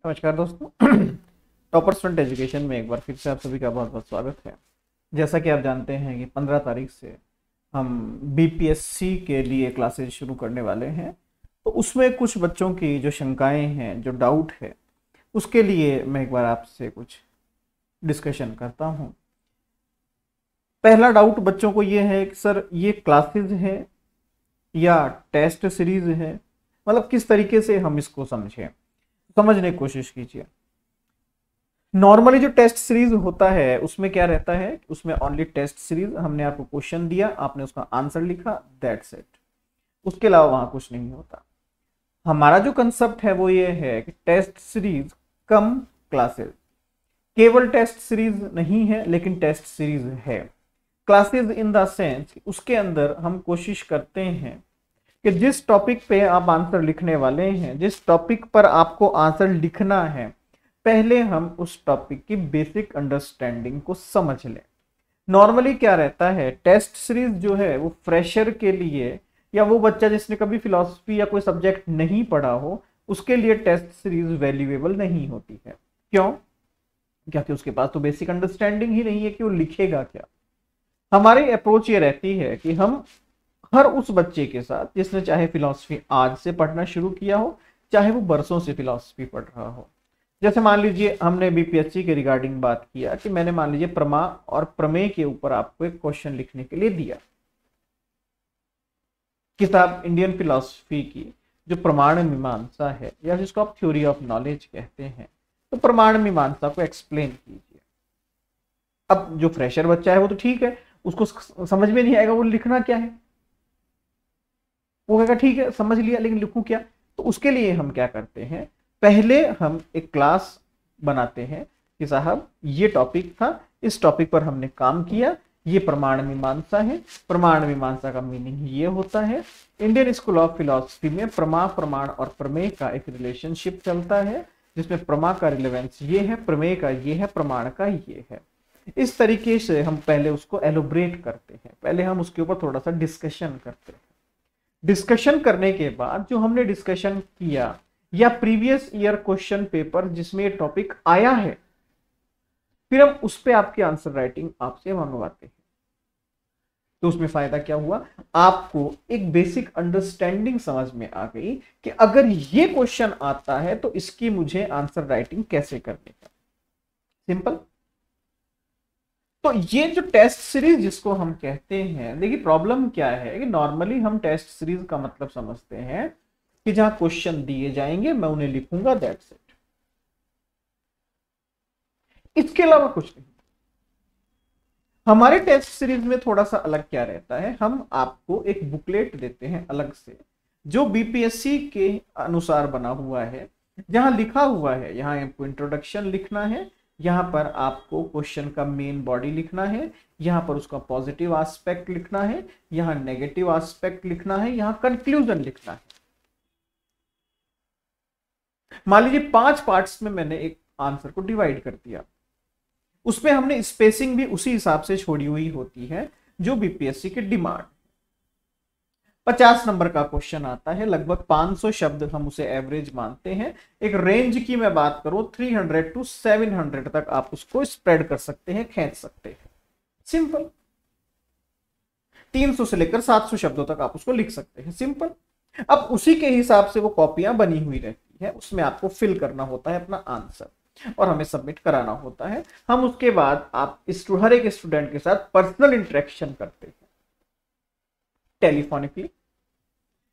नमस्कार दोस्तों। Toppers front education में एक बार फिर से आप सभी का बहुत बहुत स्वागत है। जैसा कि आप जानते हैं कि 15 तारीख से हम बीपीएससी के लिए क्लासेज शुरू करने वाले हैं, तो उसमें कुछ बच्चों की जो शंकाएं हैं, जो डाउट है, उसके लिए मैं एक बार आपसे कुछ डिस्कशन करता हूं। पहला डाउट बच्चों को ये है कि सर ये क्लासेज है या टेस्ट सीरीज है, मतलब किस तरीके से हम इसको समझने की कोशिश कीजिए। नॉर्मली जो टेस्ट सीरीज होता है उसमें क्या रहता है, उसमें ओनली टेस्ट सीरीज, हमने आपको क्वेश्चन दिया, आपने उसका आंसर लिखा, दैट्स इट। उसके अलावा वहां कुछ नहीं होता। हमारा जो कंसेप्ट है वो ये है कि टेस्ट सीरीज कम क्लासेस, केवल टेस्ट सीरीज नहीं है लेकिन टेस्ट सीरीज है। क्लासेस इन द सेंस उसके अंदर हम कोशिश करते हैं कि जिस टॉपिक पे आप आंसर लिखने वाले हैं, जिस टॉपिक पर आपको आंसर लिखना है, पहले हम उस टॉपिक की बेसिक अंडरस्टैंडिंग को समझ लें। नॉर्मली क्या रहता है, टेस्ट सीरीज जो है वो फ्रेशर के लिए या वो बच्चा जिसने कभी फिलॉसफी या कोई सब्जेक्ट नहीं पढ़ा हो, उसके लिए टेस्ट सीरीज वैल्यूएबल नहीं होती है। क्यों? क्योंकि उसके पास तो बेसिक अंडरस्टैंडिंग ही नहीं है कि वो लिखेगा क्या। हमारी अप्रोच ये रहती है कि हम हर उस बच्चे के साथ जिसने चाहे फिलॉसफी आज से पढ़ना शुरू किया हो, चाहे वो बरसों से फिलॉसफी पढ़ रहा हो। जैसे मान लीजिए हमने बीपीएससी के रिगार्डिंग बात किया कि मैंने मान लीजिए प्रमा और प्रमेय के ऊपर आपको एक क्वेश्चन लिखने के लिए दिया। किताब इंडियन फिलॉसफी की जो प्रमाण मीमांसा है, या जिसको आप थ्योरी ऑफ नॉलेज कहते हैं, तो प्रमाण मीमांसा को एक्सप्लेन कीजिए। अब जो फ्रेशर बच्चा है वो तो ठीक है, उसको समझ में नहीं आएगा वो लिखना क्या है, वो कहेगा ठीक है समझ लिया लेकिन लिखूं क्या। तो उसके लिए हम क्या करते हैं, पहले हम एक क्लास बनाते हैं कि साहब ये टॉपिक था, इस टॉपिक पर हमने काम किया, ये प्रमाण मीमांसा है। प्रमाण मीमांसा का मीनिंग ये होता है, इंडियन स्कूल ऑफ फिलॉसफी में प्रमा, प्रमाण और प्रमेय का एक रिलेशनशिप चलता है, जिसमें प्रमा का रिलेवेंस ये है, प्रमेय का ये है, प्रमाण का ये है। इस तरीके से हम पहले उसको एलोब्रेट करते हैं, पहले हम उसके ऊपर थोड़ा सा डिस्कशन करते हैं। डिस्कशन करने के बाद जो हमने डिस्कशन किया या प्रीवियस ईयर क्वेश्चन पेपर जिसमें ये टॉपिक आया है, फिर हम उस पे आपकी आंसर राइटिंग आपसे मंगवाते हैं। तो उसमें फायदा क्या हुआ, आपको एक बेसिक अंडरस्टैंडिंग समझ में आ गई कि अगर ये क्वेश्चन आता है तो इसकी मुझे आंसर राइटिंग कैसे करनी है। सिंपल। तो ये जो टेस्ट सीरीज जिसको हम कहते हैं, देखिए प्रॉब्लम क्या है कि नॉर्मली हम टेस्ट सीरीज का मतलब समझते हैं कि जहां क्वेश्चन दिए जाएंगे मैं उन्हें लिखूंगा, दैट्स इट, इसके अलावा कुछ नहीं। हमारे टेस्ट सीरीज में थोड़ा सा अलग क्या रहता है, हम आपको एक बुकलेट देते हैं अलग से, जो बीपीएससी के अनुसार बना हुआ है, जहां लिखा हुआ है, यहाँ आपको इंट्रोडक्शन लिखना है, यहाँ पर आपको क्वेश्चन का मेन बॉडी लिखना है, यहाँ पर उसका पॉजिटिव एस्पेक्ट लिखना है, यहाँ नेगेटिव एस्पेक्ट लिखना है, यहाँ कंक्लूजन लिखना है। मान लीजिए 5 पार्ट्स में मैंने एक आंसर को डिवाइड कर दिया, उसमें हमने स्पेसिंग भी उसी हिसाब से छोड़ी हुई होती है जो बीपीएससी की डिमांड। 50 नंबर का क्वेश्चन आता है, लगभग 500 शब्द हम उसे एवरेज मानते हैं। एक रेंज की मैं बात करूं 300 टू 700 तक आप उसको स्प्रेड कर सकते हैं, खींच सकते हैं। सिंपल। 300 से लेकर 700 शब्दों तक आप उसको लिख सकते हैं। सिंपल। अब उसी के हिसाब से वो कॉपियां बनी हुई रहती है, उसमें आपको फिल करना होता है अपना आंसर और हमें सबमिट कराना होता है। हम उसके बाद आप हर एक स्टूडेंट के साथ पर्सनल इंटरेक्शन करते हैं टेलीफोनिकली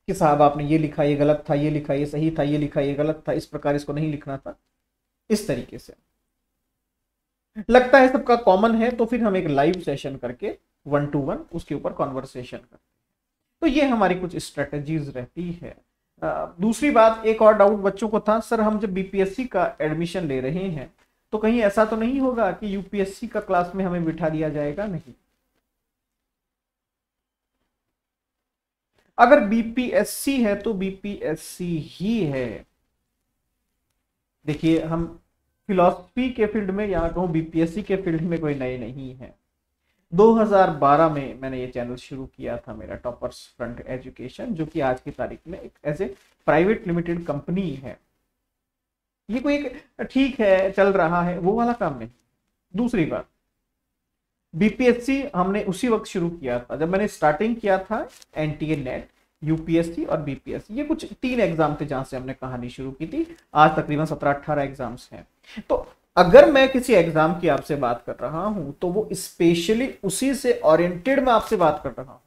कि साहब आपने ये लिखा, ये गलत था, ये लिखा, ये सही था, ये लिखा, ये गलत था, इस प्रकार इसको नहीं लिखना था। इस तरीके से लगता है सबका कॉमन है, तो फिर हम एक लाइव सेशन करके 1 to 1 उसके ऊपर कॉन्वर्सेशन करते हैं। तो ये हमारी कुछ स्ट्रेटेजीज रहती है। दूसरी बात, एक और डाउट बच्चों को था, सर हम जब बीपीएससी का एडमिशन ले रहे हैं तो कहीं ऐसा तो नहीं होगा कि यूपीएससी का क्लास में हमें बिठा दिया जाएगा? नहीं। अगर बीपीएससी है तो बीपीएससी ही है। देखिए हम फिलॉसफी के फील्ड में, या कहूं बीपीएससी के फील्ड में कोई नए नहीं है। 2012 में मैंने ये चैनल शुरू किया था, मेरा टॉपर्स फ्रंट एजुकेशन, जो कि आज की तारीख में एक as a private limited company है। ये कोई एक ठीक है चल रहा है वो वाला काम नहीं। दूसरी बात, बीपीएससी हमने उसी वक्त शुरू किया था जब मैंने स्टार्टिंग किया था एनटीए नेट, यूपीएससी और बीपीएससी, ये कुछ 3 एग्जाम थे जहां से हमने कहानी शुरू की थी। आज तकरीबन 17-18 एग्जाम्स हैं। तो अगर मैं किसी एग्जाम की आपसे बात कर रहा हूं तो वो स्पेशली उसी से ओरिएंटेड मैं आपसे बात कर रहा हूं।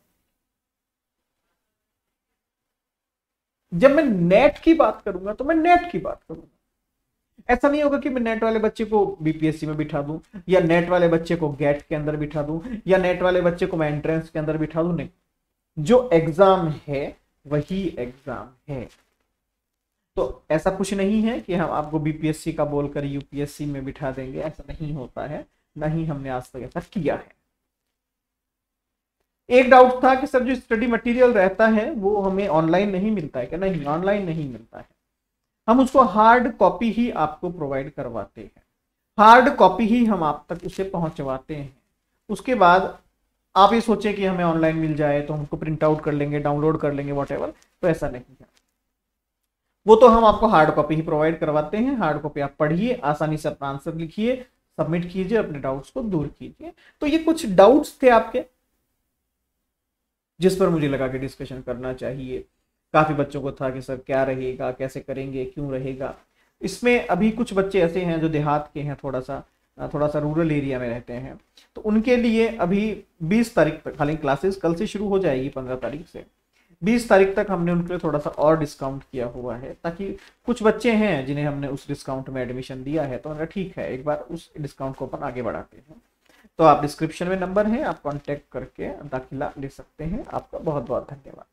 जब मैं नेट की बात करूंगा तो मैं नेट की बात करूंगा। ऐसा नहीं होगा कि मैं नेट वाले बच्चे को बीपीएससी में बिठा दूं, या नेट वाले बच्चे को गेट के अंदर बिठा दूं, या नेट वाले बच्चे को मैं एंट्रेंस के अंदर बिठा दूं। नहीं, जो एग्जाम है वही एग्जाम है। तो ऐसा कुछ नहीं है कि हम आपको बीपीएससी का बोलकर यूपीएससी में बिठा देंगे, ऐसा नहीं होता है, नहीं हमने आज तक ऐसा किया है। एक डाउट था कि सर जो स्टडी मटेरियल रहता है वो हमें ऑनलाइन नहीं मिलता है क्या? नहीं, ऑनलाइन नहीं मिलता है, हम उसको हार्ड कॉपी ही आपको प्रोवाइड करवाते हैं, हार्ड कॉपी ही हम आप तक उसे पहुंचवाते हैं। उसके बाद आप ये सोचें कि हमें ऑनलाइन मिल जाए तो हमको प्रिंट आउट कर लेंगे, डाउनलोड कर लेंगे, वॉटेवर, तो ऐसा नहीं है। वो तो हम आपको हार्ड कॉपी ही प्रोवाइड करवाते हैं। हार्ड कॉपी आप पढ़िए, आसानी से अपना आंसर लिखिए, सबमिट कीजिए, अपने डाउट्स को दूर कीजिए। तो ये कुछ डाउट्स थे आपके जिस पर मुझे लगा कि डिस्कशन करना चाहिए। काफी बच्चों को था कि सर क्या रहेगा, कैसे करेंगे, क्यों रहेगा। इसमें अभी कुछ बच्चे ऐसे हैं जो देहात के हैं, थोड़ा सा रूरल एरिया में रहते हैं, तो उनके लिए अभी 20 तारीख तक, हालांकि क्लासेस कल से शुरू हो जाएगी 15 तारीख से, 20 तारीख तक हमने उनके लिए थोड़ा सा और डिस्काउंट किया हुआ है, ताकि कुछ बच्चे हैं जिन्हें हमने उस डिस्काउंट में एडमिशन दिया है, तो उन्हें ठीक है एक बार उस डिस्काउंट को अपन आगे बढ़ाते हैं। तो आप डिस्क्रिप्शन में नंबर है, आप कांटेक्ट करके दाखिला ले सकते हैं। आपका बहुत बहुत धन्यवाद।